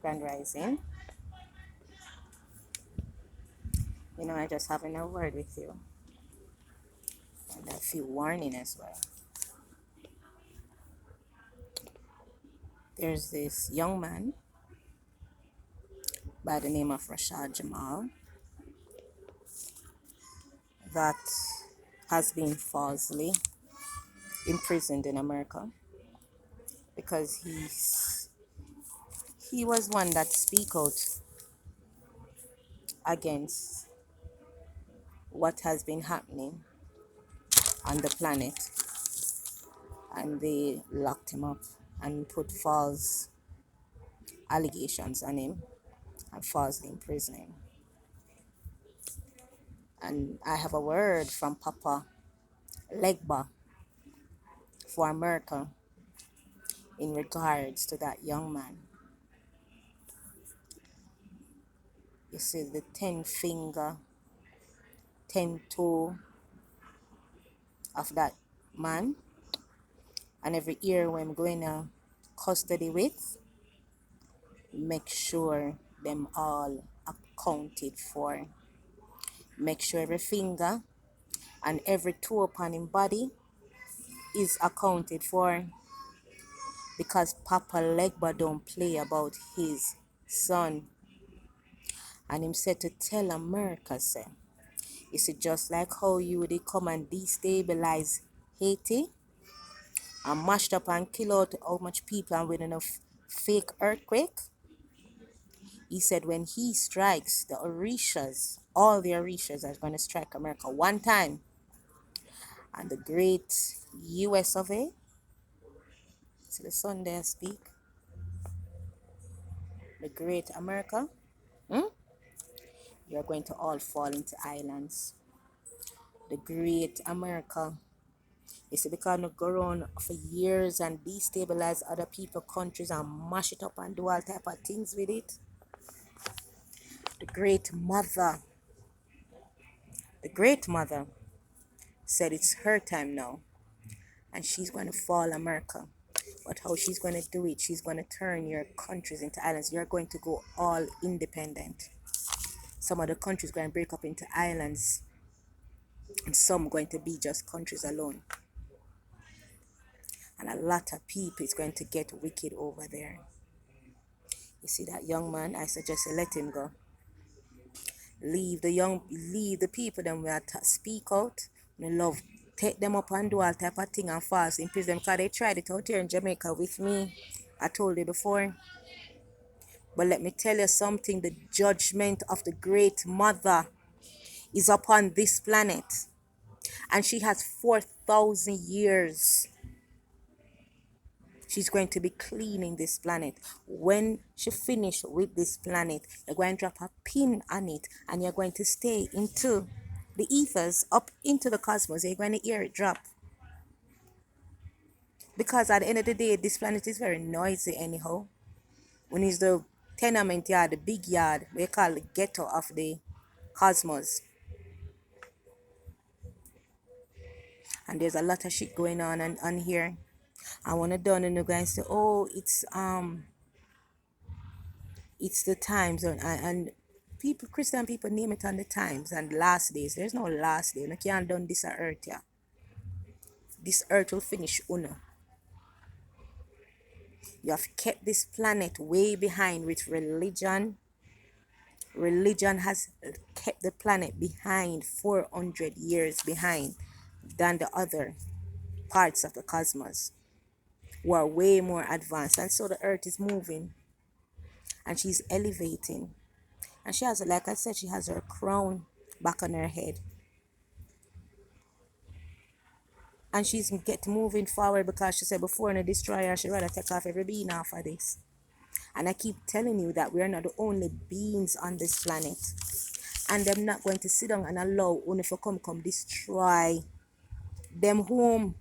Grand Rising. I just having a word with you and a few warning as well. There's this young man by the name of Rashad Jamal that has been falsely imprisoned in America because he was one that speak out against what has been happening on the planet, and they locked him up and put false allegations on him and falsely imprisoned him. And I have a word from Papa Legba for America in regards to that young man. You see, the 10 finger, 10 toe of that man, and every year when I'm going to custody with, make sure them all accounted for. Make sure every finger and every toe upon him body is accounted for, because Papa Legba don't play about his son. And him said to tell America, say, is it just like how you would come and destabilize Haiti and mashed up and kill out how much people and with enough fake earthquake? He said when he strikes the Orishas, all the Orishas are going to strike America one time. And the great US of A, see the Sunday I speak, the great America, you're going to all fall into islands. The great America. You see, because no go around for years and destabilize other people, countries, and mash it up and do all type of things with it. The great mother said it's her time now, and she's going to fall America. But how she's going to do it, she's going to turn your countries into islands. You're going to go all independent. Some of the countries going to break up into islands, and some going to be just countries alone. And a lot of people is going to get wicked over there. You see that young man, I suggest you let him go. Leave the people them where to speak out. Me love take them up and do all type of thing and fast in prison, because they tried it out here in Jamaica with me. I told you before. But let me tell you something, the judgment of the great mother is upon this planet. And she has 4,000 years. She's going to be cleaning this planet. When she finishes with this planet, you're going to drop a pin on it and you're going to stay into the ethers, up into the cosmos. You're going to hear it drop. Because at the end of the day, this planet is very noisy anyhow. When it's the tenement yard, the big yard, we call the ghetto of the cosmos. And there's a lot of shit going on here. I want to done and the guys say, oh, it's the times and people, Christian people name it on the times and last days. There's no last day. You can't done this on earth, yeah. This earth will finish uno. You have kept this planet way behind with religion. Religion has kept the planet behind 400 years behind than the other parts of the cosmos who are way more advanced. And so the earth is moving and she's elevating. And she has, like I said, she has her crown back on her head. And she's get moving forward because she said before in a destroyer, she'd rather take off every being off of this. And I keep telling you that we are not the only beings on this planet. And they're not going to sit down and allow only for come destroy them home.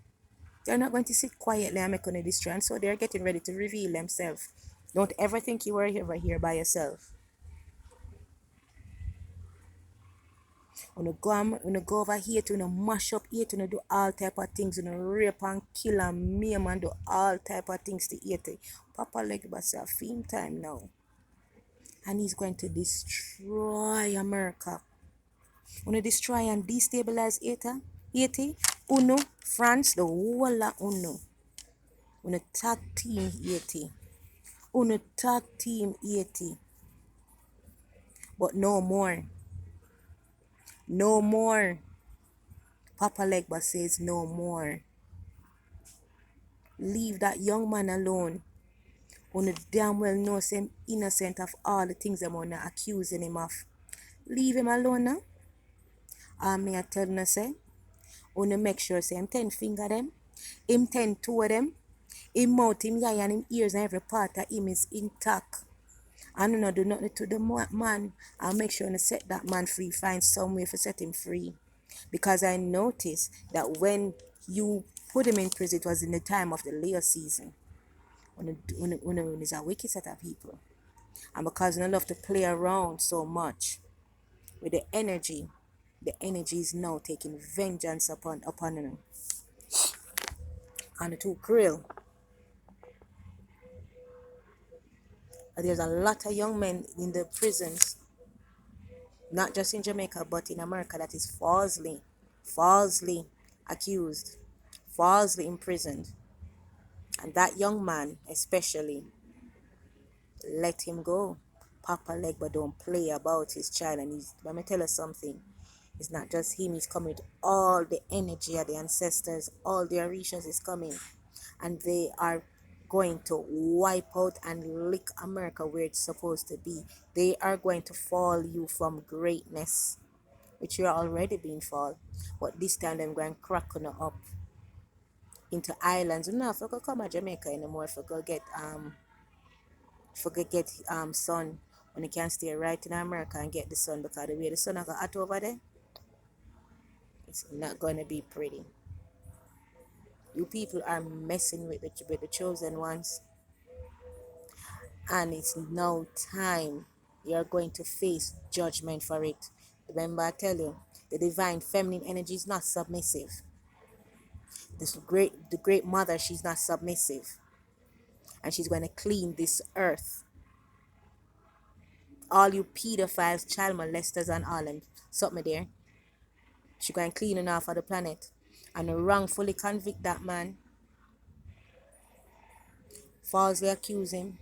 They're not going to sit quietly and make on a destroy. And so they're getting ready to reveal themselves. Don't ever think you were ever here by yourself. When you go over here to mash up here to do all type of things, rape and kill and maim and do all type of things to eat. Papa Legba say film time now. and he's going to destroy America. Wanna destroy and destabilize Haiti? Uno, France, the whole of Uno. Wanna tag team Haiti. Uno tag team Haiti. But no more. No more. Papa Legba says no more. Leave that young man alone. Uno damn well knows him innocent of all the things them wanna accusing him of. Leave him alone now. Me I tell you say, uno make sure say him 10 finger them, him 10 toe them, him mouth, him eye and him ears and every part of him is intact. And you know do nothing to the man and make sure you set that man free, find some way to set him free. Because I noticed that when you put him in prison, it was in the time of the Leo season. When it's a wicked set of people. And because they love to play around so much with the energy is now taking vengeance upon them. And the two grill. There's a lot of young men in the prisons, not just in Jamaica, but in America, that is falsely accused, falsely imprisoned. And that young man, especially, let him go. Papa Legba don't play about his child. And let me tell you something. It's not just him. He's coming with all the energy of the ancestors. All the Orishas is coming. And they are going to wipe out and lick America where it's supposed to be. They are going to fall you from greatness, which you're already being fall. But this time they're going to crack on up into islands. You know, if you go come to Jamaica anymore, if you go get sun, when you can stay right in America and get the sun, because the way the sun got hot over there, it's not going to be pretty. You people are messing with the chosen ones, and it's now time you're going to face judgment for it. Remember, I tell you, the divine feminine energy is not submissive. The great mother, she's not submissive, and she's going to clean this earth. All you pedophiles, child molesters, and all them, something there. She going to clean enough of the planet and wrongfully convict that man, falsely accuse him.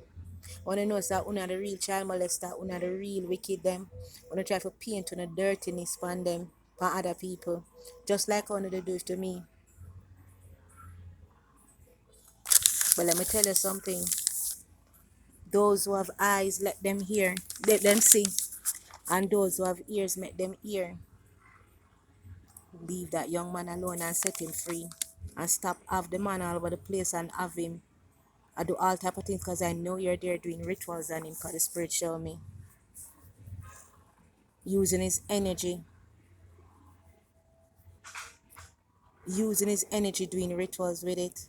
When you know that una the real child molester, una the real wicked them, when you try to paint on the dirtiness upon them, upon other people, just like one they do it to me. But let me tell you something. Those who have eyes, let them hear, let them see. And those who have ears, make them hear. Leave that young man alone and set him free. And stop have the man all over the place and have him. I do all type of things because I know you're there doing rituals on him because the spirit show me. Using his energy doing rituals with it.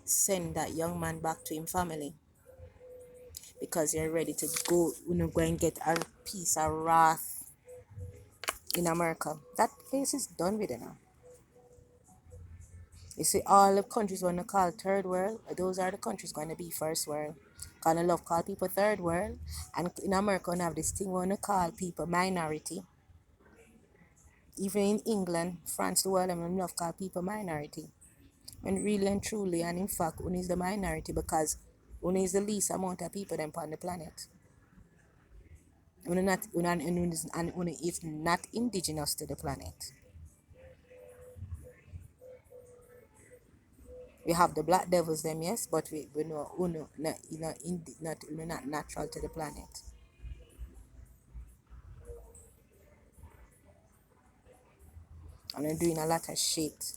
Send that young man back to him family. Because you're ready to go, go and get a piece of wrath in America. That place is done with it now. You see, all the countries want to call third world, those are the countries going to be first world. Because I love call people third world. And in America, we have this thing we want to call people minority. Even in England, France, the world, I love call people minority. When really and truly, and in fact, one is the minority because one is the least amount of people them on the planet. One is not indigenous to the planet. We have the black devils them, yes, but we know uno not natural to the planet. And they're doing a lot of shit.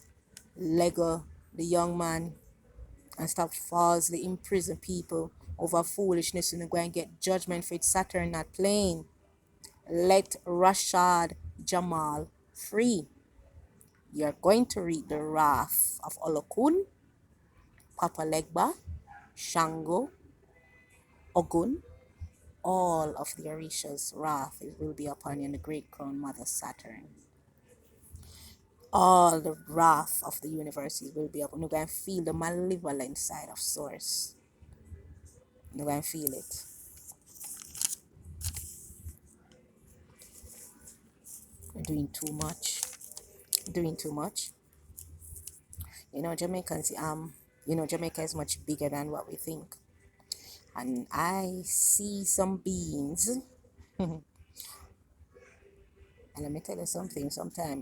Lego the young man and stop falsely imprison people over foolishness and go and get judgment for it. Saturn not playing. Let Rashad Jamal free. You're going to read the wrath of Olokun, Papa Legba, Shango, Ogun. All of the Orishas' wrath will be upon you in the great crown mother Saturn. All the wrath of the universes will be upon you. You're going to feel the malevolent side of Source. You're going to feel it. doing too much. Doing too much. Jamaicans, Jamaica is much bigger than what we think. And I see some beans. And let me tell you something.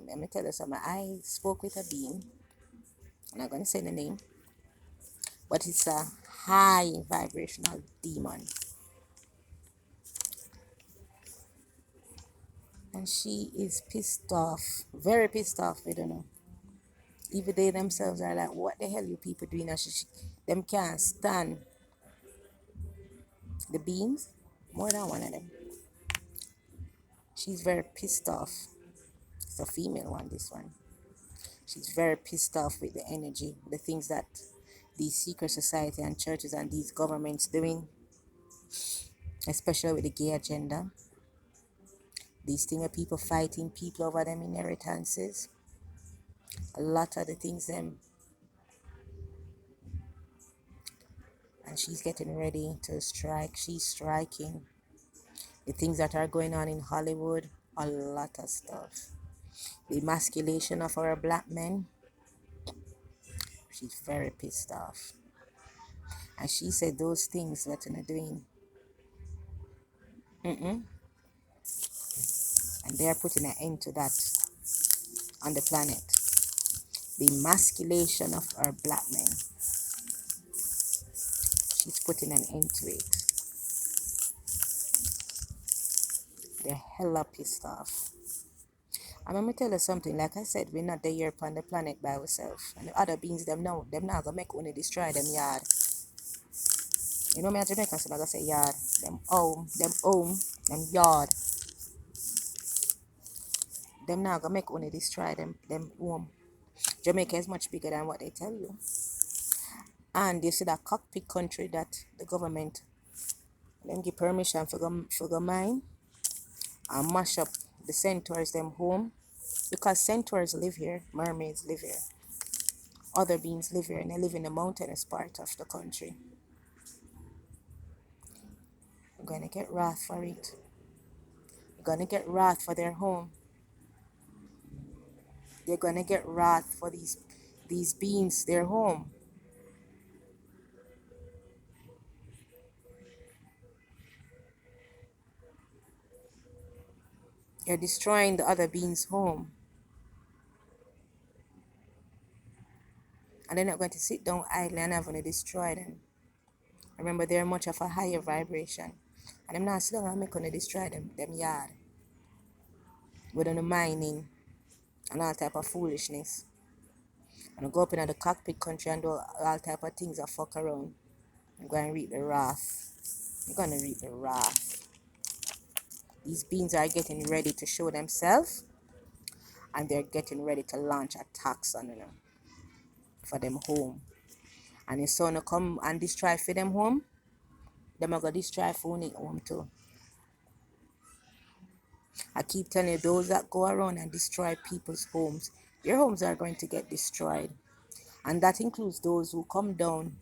Let me tell you something. I spoke with a bean. I'm not going to say the name. But it's a high vibrational demon. And she is pissed off. Very pissed off. I don't know. Even they themselves are like, what the hell you people doing? And them can't stand the beans. More than one of them. She's very pissed off. It's a female one, this one. She's very pissed off with the energy, the things that these secret society and churches and these governments doing, especially with the gay agenda. These things are people fighting people over them inheritances. A lot of the things them. And she's getting ready to strike. She's striking. The things that are going on in Hollywood, a lot of stuff. The emasculation of our black men. She's very pissed off. And she said those things that they're doing. And they're putting an end to that on the planet. The emasculation of our black men. She's putting an end to it. They're hella pissed off. And let me tell you something, like I said, we're not there upon the planet by ourselves. And the other beings, them now, them not gonna make only destroy them yard. You know me at Jamaica, so I gotta say yard. Them home, them yard. Them not gonna make only destroy them home. Jamaica is much bigger than what they tell you. And you see that cockpit country that the government them give permission for go mine and mash up the centaurs them home. Because centaurs live here, mermaids live here, other beings live here, and they live in the mountainous part of the country. You're gonna get wrath for it. You're gonna get wrath for their home. They're gonna get wrath for these beings, their home. You're destroying the other beings' home. And they're not going to sit down idly and having to destroy them. Remember, they're much of a higher vibration. And I'm not sitting down and going to destroy them yard. With the mining and all type of foolishness. And I go up in the cockpit country and do all type of things that fuck around. I'm going to reap the wrath. You're going to reap the wrath. These beings are getting ready to show themselves. And they're getting ready to launch attacks on them. For them home. And if someone come and destroy for them home, them are going to destroy for their home too. I keep telling you, those that go around and destroy people's homes, their homes are going to get destroyed. And that includes those who come down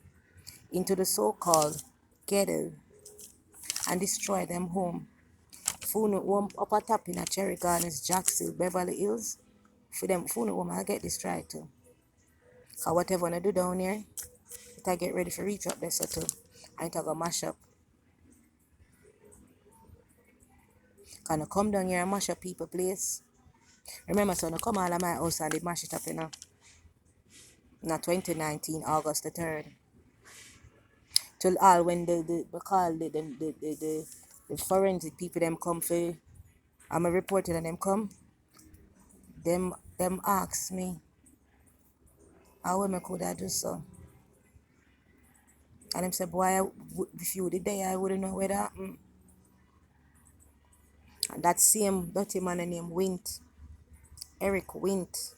into the so-called ghetto and destroy them home. Phone home up at top in a Cherry Gardens, Jacksonville, Beverly Hills, for them phone home I get destroyed too. Because whatever I do down here, I get ready for reach up there so too. I ain't gonna mash up. Can I come down here and mash up people place? Remember, so I come out of my house and they mash it up, in 2019, August the 3rd. Till all when the forensic people them come for, I'm a reporter and them come, them ask me, how am I could I do so? And them say, boy, if you did there, I wouldn't know where that happened. And that same dirty man named Wint, Eric Wint,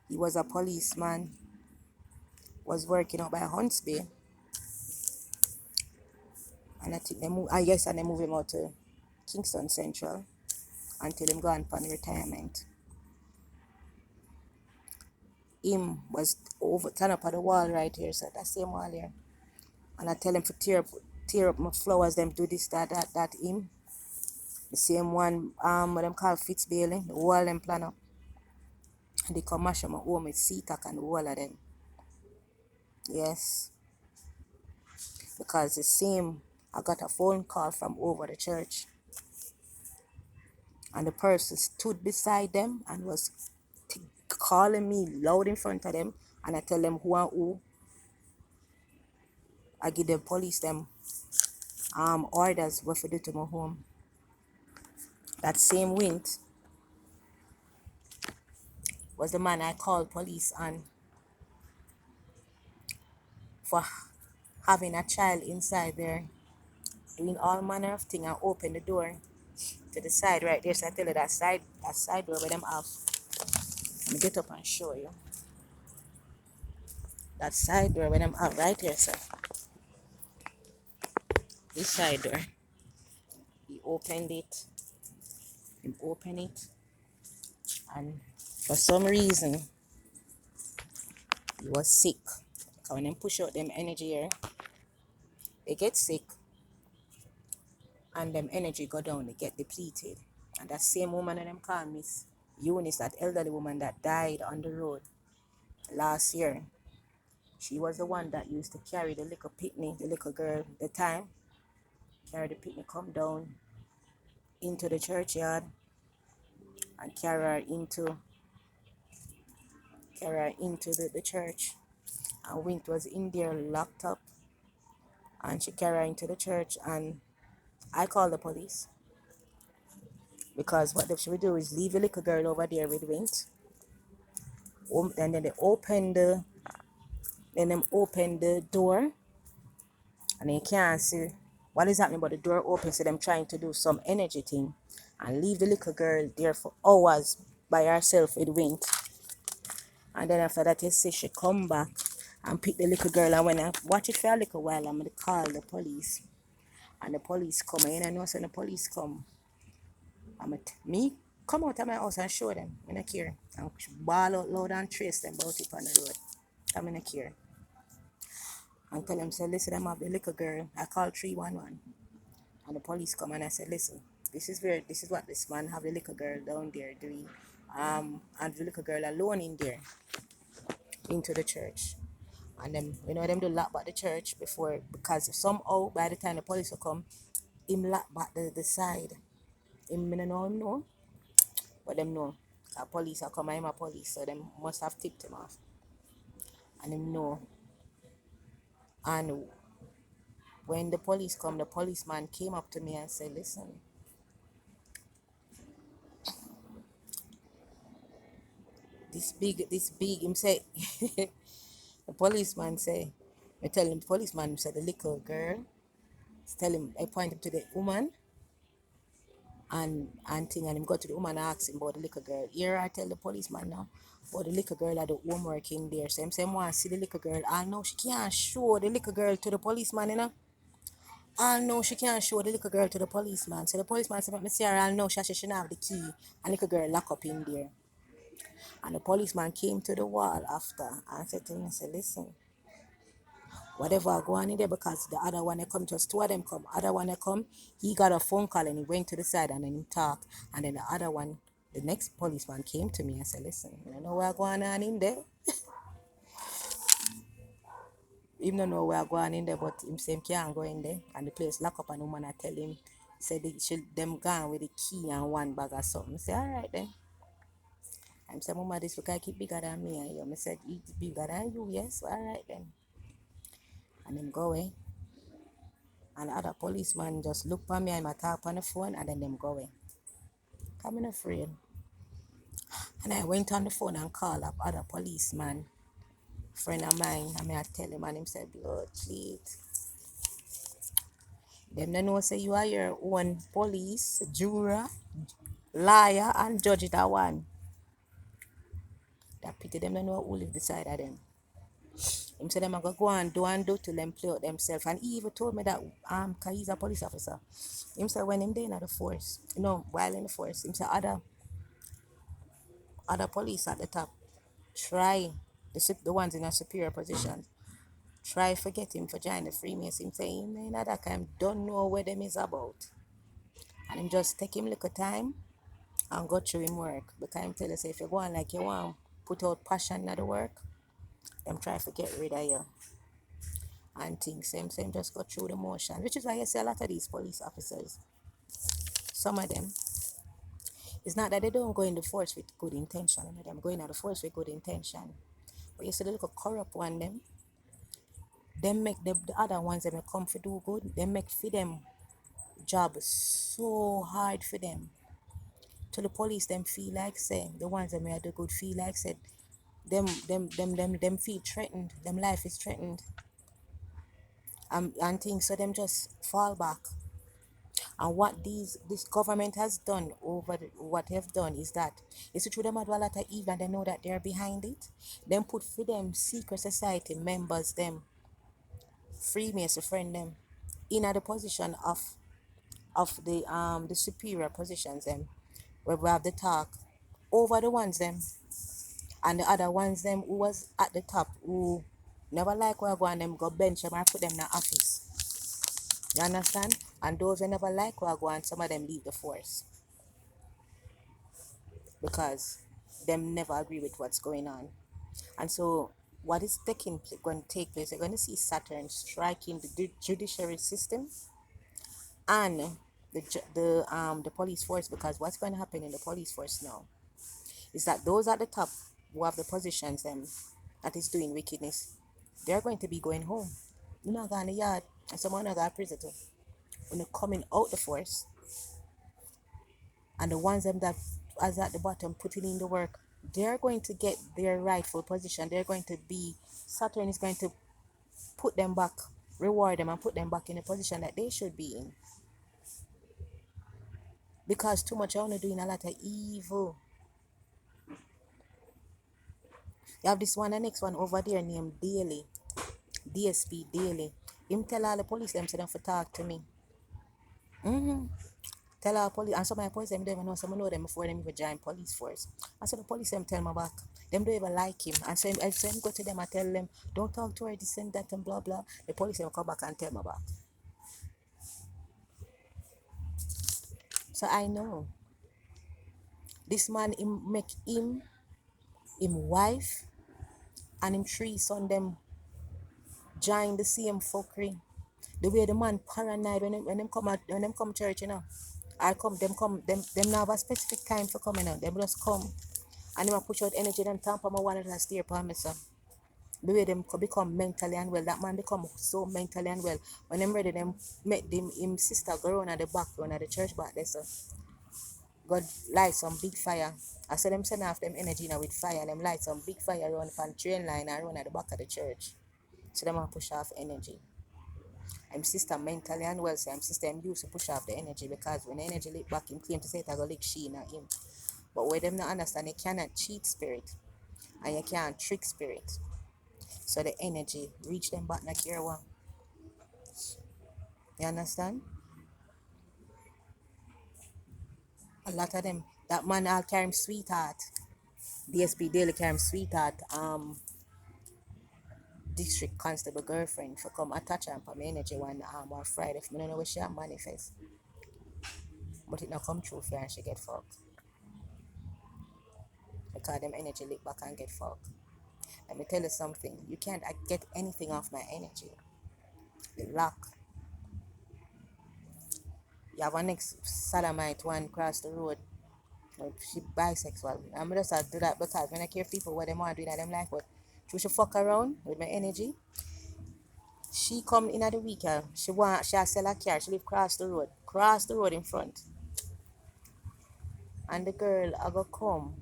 he was a policeman, was working out by Hunts Bay. And I think they move, and they move him out to Kingston Central until him gone for retirement. Him was over turn up at the wall right here, so that same wall here. And I tell him to tear up my flowers, them do this, that him. The same one, what them call Fitz Bailey, the whole them plan up. And they come mash up my home with CTAC and the whole of them. Yes. Because the same, I got a phone call from over the church. And the person stood beside them and was calling me loud in front of them. And I tell them who and who. I give the police them orders what to do to my home. That same wind was the man I called police on for having a child inside there, doing all manner of things, and open the door to the side right there. So I tell you that side door where them have. Let me get up and show you. That side door where them have right here, sir. This side door. He opened it. He opened it. And for some reason, he was sick. Because when them push out them energy here, they get sick. And them energy go down, they get depleted. And that same woman that them call Miss Eunice, that elderly woman that died on the road last year, she was the one that used to carry the little pitney, the little girl, the time, carry the pitney, come down into the churchyard and carry her into the church. And Wint was in there locked up, and she carried her into the church, and I called the police. Because what they should do is leave the little girl over there with Wint. And then they open the door, and you can't see what is happening, but the door opens, so them trying to do some energy thing and leave the little girl there for hours by herself with Wint. And then after that, you see she come back and pick the little girl, and when I watch it for a little while, I'm gonna call the police. And the police come, and I know so the police come. Me come out of my house and show them. I don't care. And ball out loud and trace them about it on the road. I don't care. And tell them, say, listen, I'm have the little girl. I call 311. And the police come, and I said, listen, this is what this man have the little girl down there doing. And the little girl alone in there into the church. And them, them do lock back the church before, because somehow by the time the police will come, him lock back the side. Him don't know him know, but them know. The police are come, I'm a police, so them must have tipped him off. And him know. And when the police come, the policeman came up to me and said, listen, this big, him say, the policeman say, I tell him, the policeman said, the little girl, tell him, I point him to the woman, and thing, and him go to the woman and ask him about the little girl. Here I tell the policeman now, but the little girl had the homework in there. So him say, I want to see the little girl. I know she can't show the little girl to the policeman, I know she can't show the little girl to the policeman. So the policeman said, let me see her. I know she shouldn't have the key. And little girl lock up in there. And the policeman came to the wall after and said to me, say, listen, whatever go on in there, because the other one they come, just two of them come. Other one they come, he got a phone call and he went to the side and then he talked. And then the other one, the next policeman came to me and said, listen, you don't know what going on in there? Him don't know where going in there, but him say him can't go in there. And the place lock up, and the woman I tell him, said them gone with the key and one bag or something. I say, alright then. I say, Mama, this look like it bigger than me and you. I said, it's bigger than you, yes, alright then. And them go away. And the other policeman just look for me and I talk on the phone, and then them go away. I'm not afraid. And I went on the phone and called up other policeman, friend of mine, and I tell him, and him said, blood, cheat. Them don't know say you are your own police, juror, liar, and judge it at one. That pity them don't know who live beside of them. Him say them are go and do till them play out themselves. And he even told me that cause he's a police officer. Him say when him there in the force, while in the force, him say other police at the top try the ones in a superior position. Try forget him for join the Freemason. Him say him in that time don't know what them is about. And him just take him little time and go through him work. Because him tell us if you go on like you want put out passion in the work, them try to get rid of you. And things same just go through the motion. Which is why you see a lot of these police officers. Some of them, it's not that they don't go in the force with good intention. None of them go in the force with good intention. But you see the little corrupt one them make the other ones that may come for do good, they make for them job so hard for them. To the police, them feel like say the ones that may do good feel like said them feel threatened, them life is threatened. And things so them just fall back. And what this government has done what they've done is that it's true them do a lot of evil and they know that they're behind it. Them put for them secret society members them Freemason friend them in the position of the superior positions them where we have the talk over the ones them and the other ones them who was at the top who never like where go and them go bench them and put them in the office. You understand? And those who never like where go and some of them leave the force because them never agree with what's going on. And so what is going to take place, you're going to see Saturn striking the judiciary system and the police force, because what's going to happen in the police force now is that those at the top who have the positions that is doing wickedness, they're going to be going home. You're not going to the yard and someone not going to prison too. When they're coming out the force and the ones that as at the bottom putting in the work, they're going to get their rightful position. They're going to be, Saturn is going to put them back, reward them and put them back in the position that they should be in. Because too much are doing a lot of evil. You have this one, the next one over there named Daly, DSP Daly. Him tell all the police them say them for talk to me. Tell our police, and some of my police them don't even know, some know them before them even join police force. And so the police them tell me back, them don't even like him. And so I go to them and tell them, don't talk to her, this and that and blah blah. The police them come back and tell me back. So I know this man him make him wife and him 3 son them join the same fuckery. The way the man paranoid when them come church, you know. Them now have a specific time for coming out. Them just come and them push out energy and tamper my one and steer upon me, so. The way them become mentally unwell, that man become so mentally unwell. When them ready, them met them him sister go on at the back run at the church back there, so God light some big fire. I saw them send off them energy now with fire, them light some big fire run from train line and run at the back of the church. So them push off energy. I'm sister mentally unwell, so I'm sister I'm used to push off the energy, because when the energy lick back, him claim to say it I go lick she not him. But where them not understand, you cannot cheat spirit and you can't trick spirit. So the energy reach them back like your one. You understand? A lot of them, that man all carry him sweetheart. DSP Daily carry him sweetheart. District constable girlfriend for come attach her for my energy one Friday. If I don't know what she manifest. But it not come true for her and she get fucked. Because them energy lick back and get fucked. Let me tell you something. You can't get anything off my energy. The luck. You have a next sodomite one cross the road. She bisexual. I'm just do that because when I care people what they want to do in them life, but she should fuck around with my energy. She come in at the weekend. She sell a car. She live cross the road in front. And the girl I go come.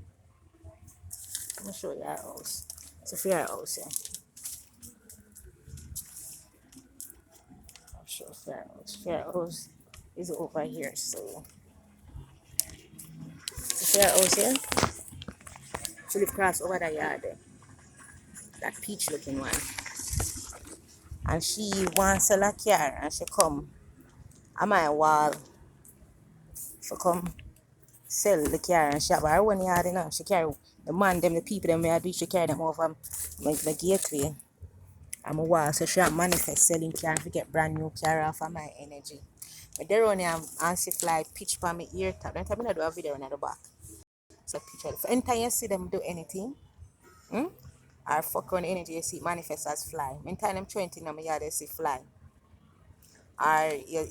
I'm gonna show you her house. It's a fair house, yeah. I'll show fair house. Fair house is over here, so it's a fair house, yeah. She live cross over the yard there. That peach looking one. And she wants to sell a car and she come on my wall. She come sell the car and she have her own yard, you know. She carry the man, them, the people, them, she carry them over my gateway. I'm a wall, so she manifest selling car to get brand new car off of my energy. But there on Ansi Fly pitch for my ear tap. Don't tell me I do a video on the back. So picture. If anytime you see them do anything, or fuck on energy, you see manifest as fly. Anytime them throwing thing in my yard, you see fly. Or you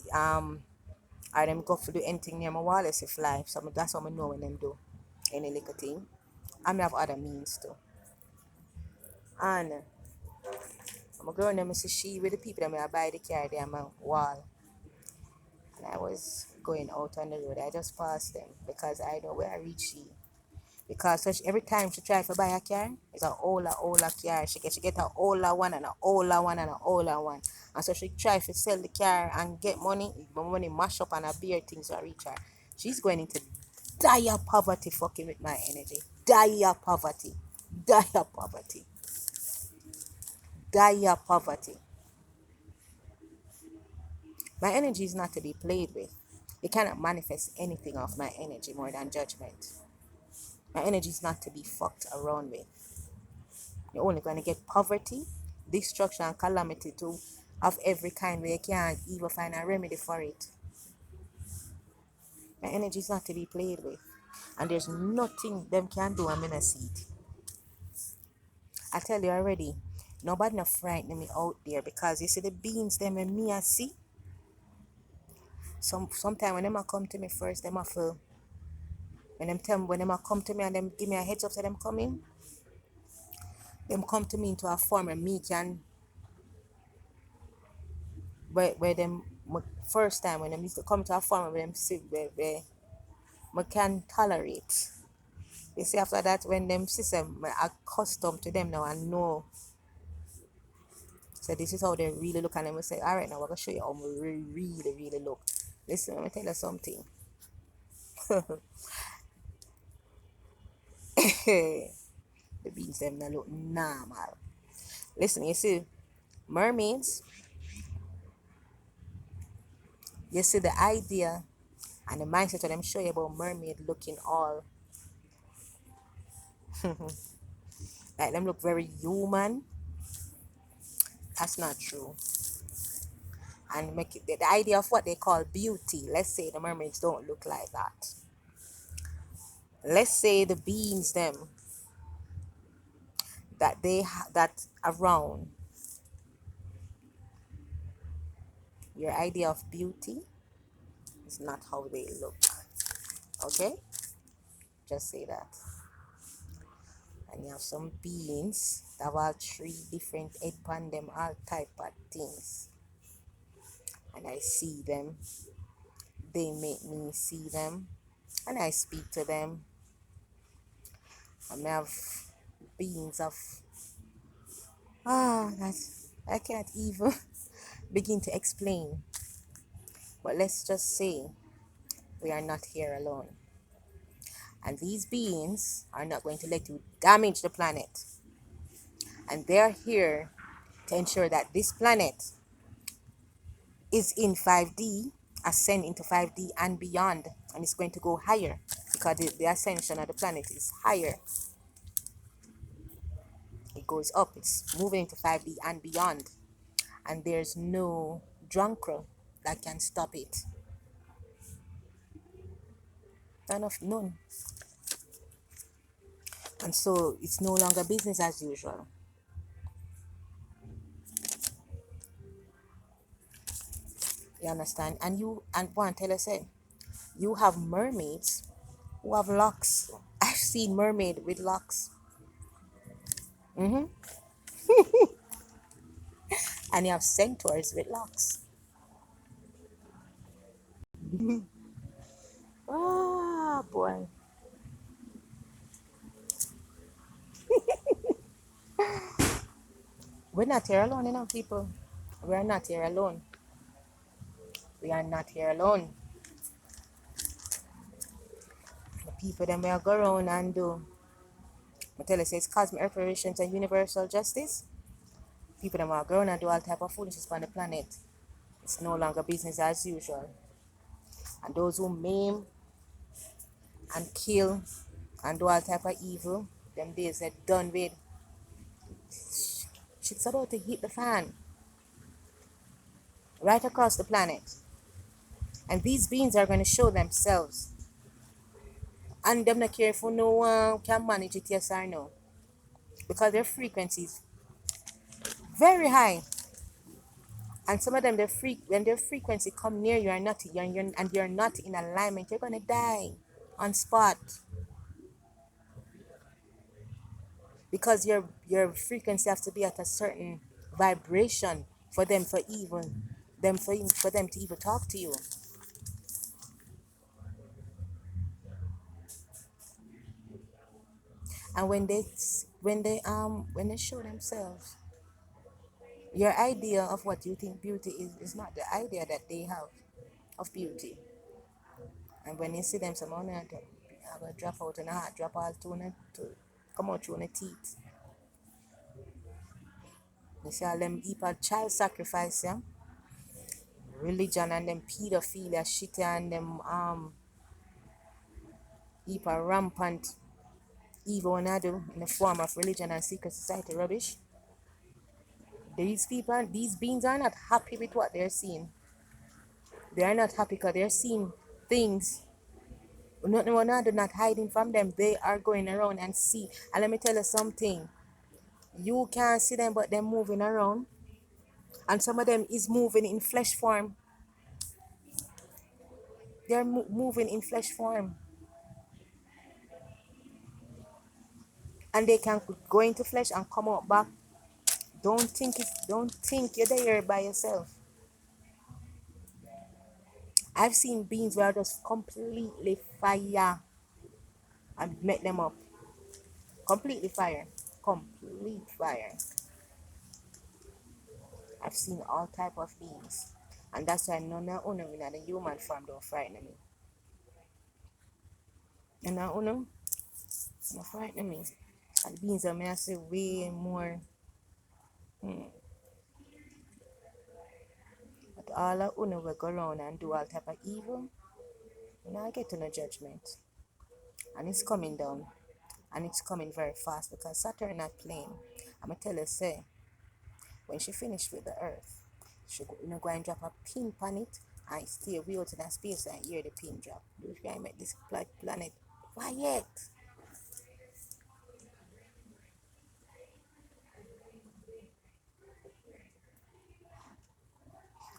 or them go for do anything near my wall, you see fly. So that's what I know when them do any little thing. I may have other means too. And I'm a girl and I see she with the people that I buy the car there on my wall. And I was going out on the road. I just passed them because I know where I reach she. Because such every time she try to buy a car, it's a older car. She get a older one and a older one and a older one. And so she try to sell the car and get money, but money mash up and a beer things to reach her. She's going into dire poverty fucking with my energy. Dire poverty. Dire poverty. Dire poverty. My energy is not to be played with. You cannot manifest anything off my energy more than judgment. My energy is not to be fucked around with. You're only going to get poverty, destruction, and calamity too of every kind where you can't even find a remedy for it. My energy is not to be played with. And there's nothing them can do. I'm in a seat. I tell you already, nobody not frightening me out there because you see the beings them and me I see. Sometime when them a come to me first, them a feel when them a come to me and them give me a heads up so them coming, them come to me into a form and me can where them first time when them used to come to a form where them see where I can tolerate. You see after that when them system I accustomed to them now and know. So this is how they really look and them will say, alright now we're gonna show you how we really look. Listen, let me tell you something. The beings them not look normal. Listen, you see, mermaids, you see the idea and the mindset of them show you about mermaid looking all like them look very human. That's not true. And make it, the idea of what they call beauty, let's say the mermaids don't look like that. Let's say the beings them that that around your idea of beauty is not how they look. Okay? Just say that. And you have some beings that have all three different head pan them, all type of things. And I see them. They make me see them. And I speak to them. And I have beings of that I can't even begin to explain. But let's just say we are not here alone. And these beings are not going to let you damage the planet. And they're here to ensure that this planet is in 5D, ascend into 5D and beyond. And it's going to go higher because the ascension of the planet is higher. It goes up, it's moving into 5D and beyond. And there's no drunkard that can stop it. None. And so it's no longer business as usual. You understand? And one tell us it. You have mermaids who have locks. I've seen mermaid with locks. And you have centaurs with locks. Ah, boy. We're not here alone, people. We are not here alone. We are not here alone. The people that may go around and do, I tell you, it's cosmic reparations and universal justice. People that may go around and do all type of foolishness on the planet. It's no longer business as usual. And those who maim and kill and do all type of evil, them days are done with. Shit's about to hit the fan right across the planet. And these beings are going to show themselves. And them not care if no one can manage it, yes or no. Because their frequency is very high. And some of them, when their frequency come near you, and you're not in alignment, you're gonna die on spot. Because your frequency has to be at a certain vibration for them for them to even talk to you. And when they show themselves, your idea of what you think beauty is not the idea that they have of beauty. And when you see them, some of them have a drop out in the heart, drop all to come out through the teeth. You see all them heap of child sacrifice, yeah? Religion and them pedophilia shit and them heap of rampant evil and do in the form of religion and secret society rubbish. These beings are not happy with what they're seeing. They are not happy because they're seeing things. They're not hiding from them. They are going around and see. And let me tell you something. You can't see them, but they're moving around. And some of them is moving in flesh form. They're moving in flesh form. And they can go into flesh and come out back. Don't think you're there by yourself. I've seen beings where I just completely fire and make them up. Completely fire. Complete fire. I've seen all type of beings. And that's why none of uno in the human form don't frighten me. And now uno don't frighten me. And beings are may I say way more. But all of uno will go around and do all type of evil. Now I get to no judgment. And it's coming down. And it's coming very fast because Saturn not playing. I'ma tell you say, when she finished with the earth, she go and drop a pin on it and stay way out in that space and hear the pin drop. You can make this planet quiet.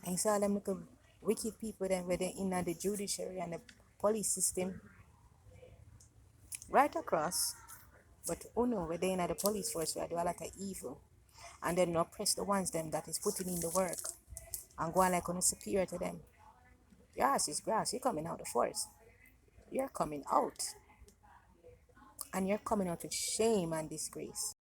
And you saw them little wicked people then where they in the judiciary and the police system right across. But uno where they in the police force where they do a lot of evil. And then oppress the ones them that is putting in the work and go on like on superior to them. Your ass is grass, you're coming out of force. You're coming out. And you're coming out with shame and disgrace.